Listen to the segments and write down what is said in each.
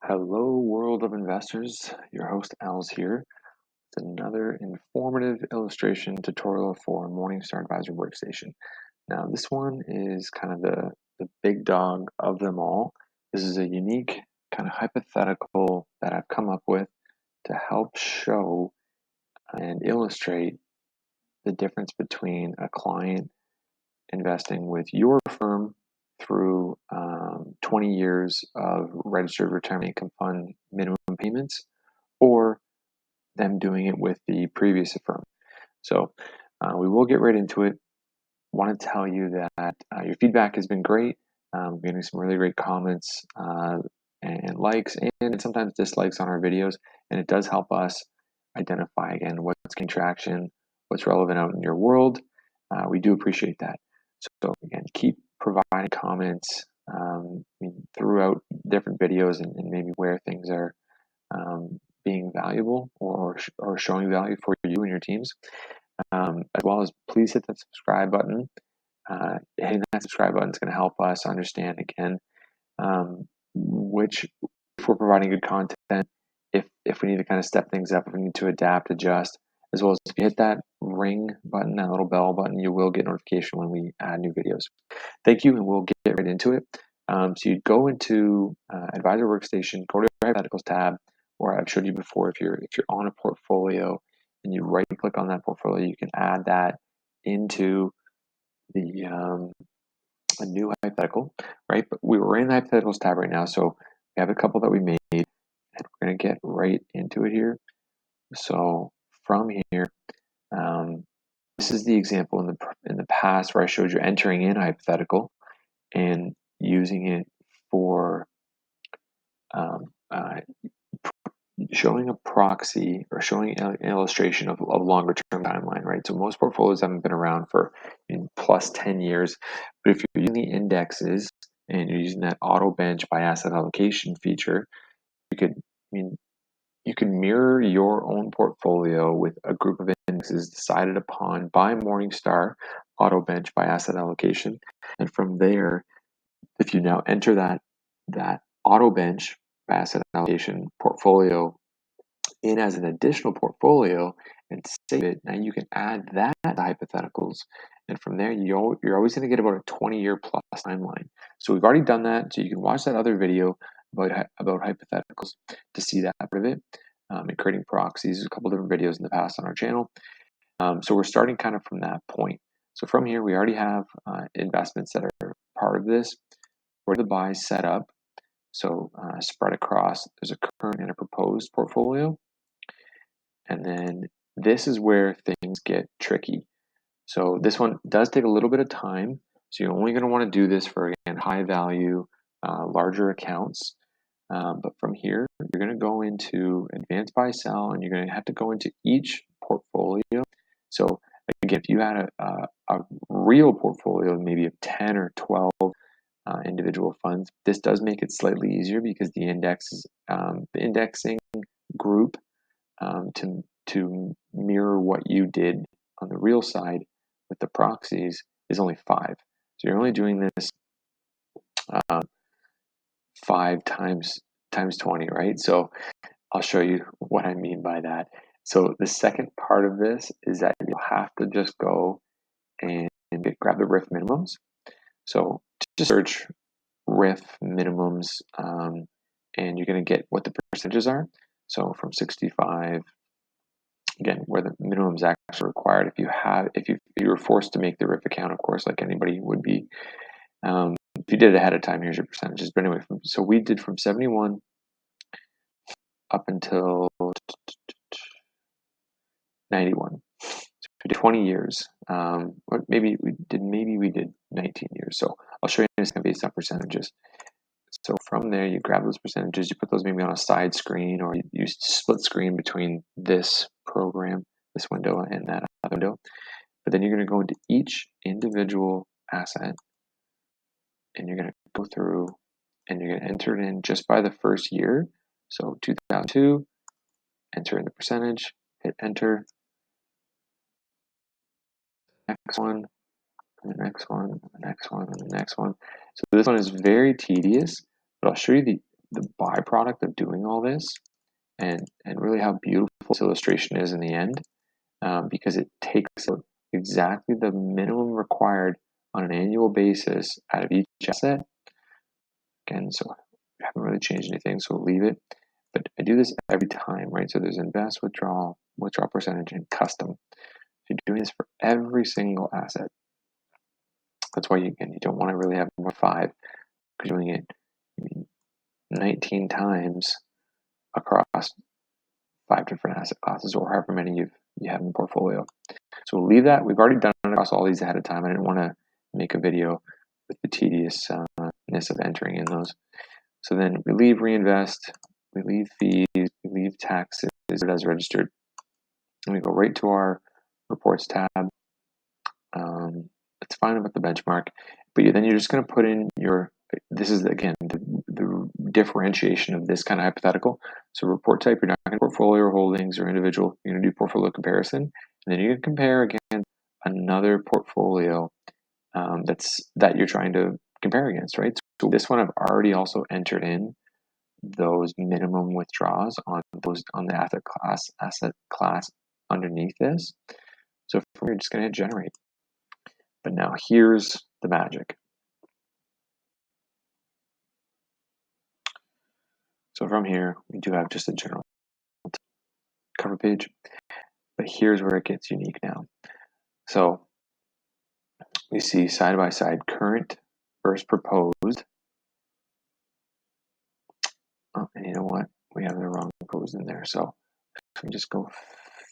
Hello, world of investors. Your host Al's here with another informative illustration tutorial for Morningstar Advisor Workstation. Now, this one is kind of the big dog of them all. This is a unique kind of hypothetical that I've come up with to help show and illustrate the difference between a client investing with your firm through 20 years of registered retirement income fund minimum payments, or them doing it with the previous firm. So we will get right into it. Want to tell you that your feedback has been great. Getting some really great comments and likes and sometimes dislikes on our videos, and it does help us identify again what's getting traction, what's relevant out in your world. We do appreciate that. So again, keep providing comments throughout different videos and maybe where things are being valuable or showing value for you and your teams. As well as please hit that subscribe button. Hitting that subscribe button is going to help us understand again which, if we're providing good content, if we need to kind of step things up, if we need to adapt, adjust, as well as if you hit that ring button, that little bell button, you will get notification when we add new videos. Thank you, and we'll get right into it. So you'd go into Advisor Workstation, go to the Hypotheticals tab, or I've showed you before, if you're on a portfolio and you right click on that portfolio, you can add that into the a new hypothetical, right? But we're in the Hypotheticals tab right now, so we have a couple that we made, and we're going to get right into it here. So from here, this is the example in the past where I showed you entering in a hypothetical and using it for showing a proxy or showing an illustration of a longer term timeline, right? So most portfolios haven't been around for plus 10 years, but if you're using the indexes and you're using that auto bench by asset allocation feature, you could mirror your own portfolio with a group of indexes decided upon by Morningstar, auto bench by asset allocation, and from there, if you now enter that auto bench by asset allocation portfolio in as an additional portfolio and save it, now you can add that to hypotheticals, and from there you're always going to get about a 20-year plus timeline. So we've already done that, so you can watch that other video about hypotheticals to see that part of it, and creating proxies. There's a couple different videos in the past on our channel. So we're starting kind of from that point. So from here we already have investments that are part of this. Where the buy set up, so spread across, there's a current and a proposed portfolio. And then this is where things get tricky. So this one does take a little bit of time. So you're only going to want to do this for, again, high value, larger accounts. But from here, you're going to go into advanced buy sell, and you're going to have to go into each portfolio. So again, if you had a real portfolio, maybe of 10 or 12 individual funds, this does make it slightly easier because the indexing group to mirror what you did on the real side with the proxies is only 5. So you're only doing this 5 times 20, right? So I'll show you what I mean by that. So the second part of this is that you'll have to just go and grab the RIF minimums. So just search RIF minimums, and you're going to get what the percentages are. So from 65, again, where the minimum is actually required. If you were forced to make the RIF account, of course, like anybody would be. If you did it ahead of time, here's your percentages. But anyway, so we did from 71 up until 91. So we did 20 years. Maybe we did 19 years. So I'll show you in a second based on percentages. So from there, you grab those percentages, you put those maybe on a side screen, or you split screen between this program, this window, and that other window. But then you're going to go into each individual asset, and you're going to go through, and you're going to enter it in just by the first year. So 2002, enter in the percentage, hit enter. Next one, and the next one, and the next one, and the next one. So this one is very tedious, but I'll show you the byproduct of doing all this, and really how beautiful this illustration is in the end, because it takes exactly the minimum required on an annual basis out of each asset. Again, so I haven't really changed anything, so we'll leave it. But I do this every time, right? So there's invest, withdrawal percentage, and custom. So you're doing this for every single asset. That's why you don't want to really have more 5, because you're doing it 19 times across 5 different asset classes, or however many you have in the portfolio. So we'll leave that. We've already done it across all these ahead of time. I didn't want to make a video with the tediousness of entering in those. So then we leave reinvest, we leave fees, we leave taxes as registered, and we go right to our reports tab. It's fine about the benchmark, but then you're just going to put in this is again the differentiation of this kind of hypothetical. So report type, you're not going to portfolio holdings or individual, you're going to do portfolio comparison, and then you're going to compare against another portfolio that you're trying to compare against, right? So this one I've already also entered in those minimum withdrawals on the asset class underneath this. So we're just going to hit generate. But now here's the magic. So from here, we do have just a general cover page, but here's where it gets unique now. So we see side by side current versus proposed. Oh, and you know what? We have the wrong proposed in there. So let me just go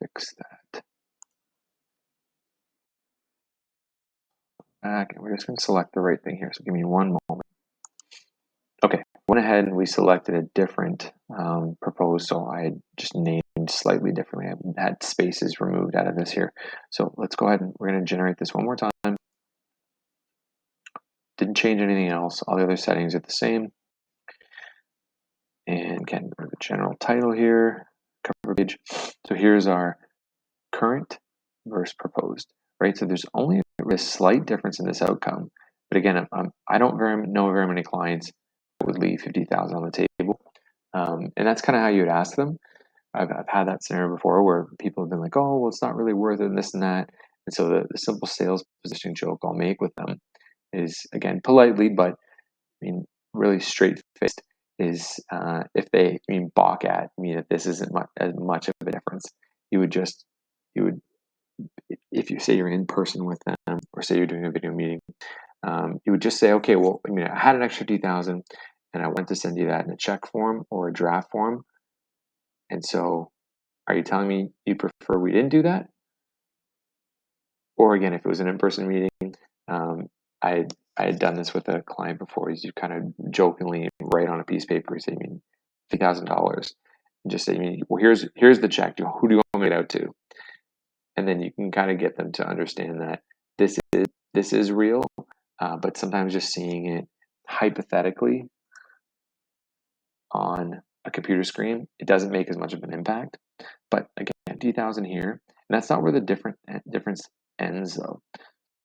fix that. Back, and we're just going to select the right thing here. So give me one moment. Okay, went ahead and we selected a different proposed. So I had just named slightly differently. I had spaces removed out of this here. So let's go ahead and we're going to generate this one more time. Didn't change anything else. All the other settings are the same. And again, go to the general title here, cover page. So here's our current versus proposed, right? So there's only a slight difference in this outcome. But again, I don't know very many clients that would leave $50,000 on the table. And that's kind of how you would ask them. I've had that scenario before where people have been like, oh, well, it's not really worth it and this and that. And so the simple sales positioning joke I'll make with them is, again, politely, but really straight-faced, is if they balk at me that this isn't as much of a difference, you would if you say you're in person with them or say you're doing a video meeting, you would just say, okay, well, I had an extra $50,000 and I went to send you that in a check form or a draft form. And so are you telling me you prefer we didn't do that? Or again, if it was an in-person meeting, I had done this with a client before, is you kind of jokingly write on a piece of paper, you say, $50,000, and just say, well, here's the check. Who do you want me to get out to? And then you can kind of get them to understand that this is real, but sometimes just seeing it hypothetically on a computer screen, it doesn't make as much of an impact. But again, 50,000 here, and that's not where the difference ends though.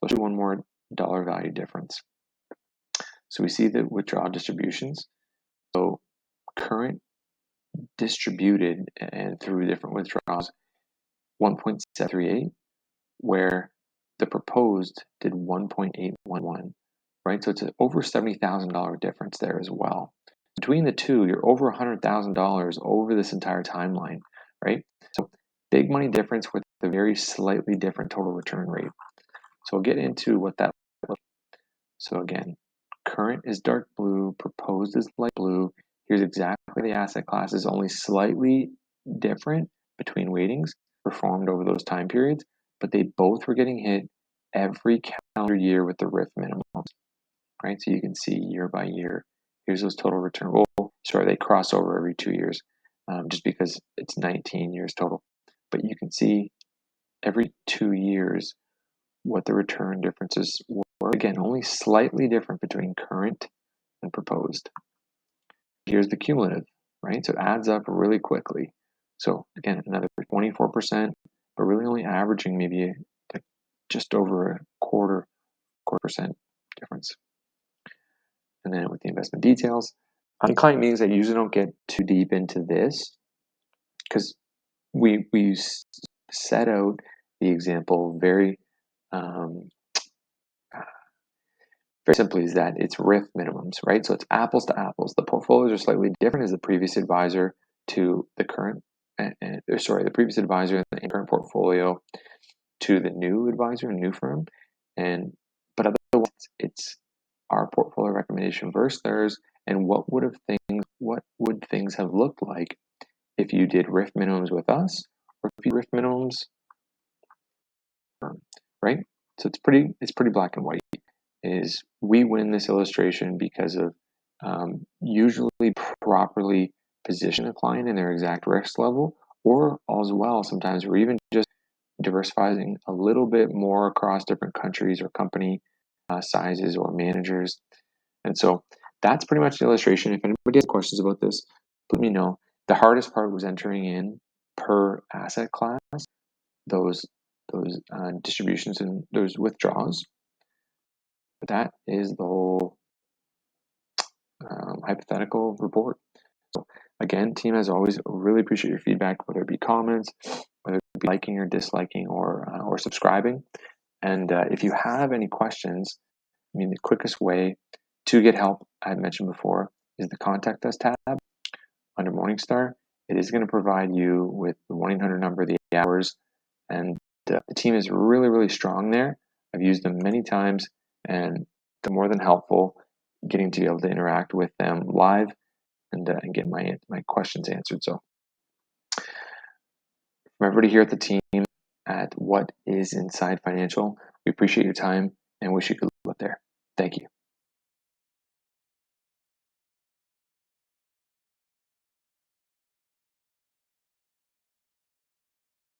Let's do one more dollar value difference. So we see the withdrawal distributions. So current distributed and through different withdrawals, 1.738, where the proposed did 1.811, right? So it's an over $70,000 difference there as well. Between the two, you're over $100,000 over this entire timeline, right? So big money difference with a very slightly different total return rate. So we'll get into what that looks like. So again, current is dark blue, proposed is light blue. Here's exactly the asset classes, only slightly different between weightings performed over those time periods, but they both were getting hit every calendar year with the RIF minimums, right? So you can see year by year. Here's those total return. Oh, sorry, they cross over every 2 years, just because it's 19 years total. But you can see every 2 years what the return differences were. Again, only slightly different between current and proposed. Here's the cumulative, right? So it adds up really quickly. So again, another 24%, but really only averaging maybe like just over a quarter percent difference. And then with the investment details, In client meetings, I usually don't get too deep into this because we set out the example very very simply is that it's RIF minimums, right? So it's apples to apples. The portfolios are slightly different as the previous advisor to the current, the previous advisor in the current portfolio to the new advisor and new firm, but otherwise it's our portfolio recommendation versus theirs, and what would things have looked like if you did RIF minimums with us or if you RIF minimums, right? So it's pretty black and white. Is we win this illustration because of usually properly position a client in their exact risk level, or as well sometimes we're even just diversifying a little bit more across different countries or company sizes or managers. And so that's pretty much the illustration. If anybody has questions about this, let me know. The hardest part was entering in per asset class those distributions and those withdrawals. But that is the whole hypothetical report. So again, team, as always, really appreciate your feedback, whether it be comments, whether it be liking or disliking or subscribing. And if you have any questions, I mean, the quickest way to get help, I had mentioned before, is the Contact Us tab under Morningstar. It is going to provide you with the 1-800 number, the hours, and the team is really, really strong there. I've used them many times, and they're more than helpful getting to be able to interact with them live and get my questions answered. So from everybody here at the team at What is Inside Financial, we appreciate your time and wish you good luck there. Thank you.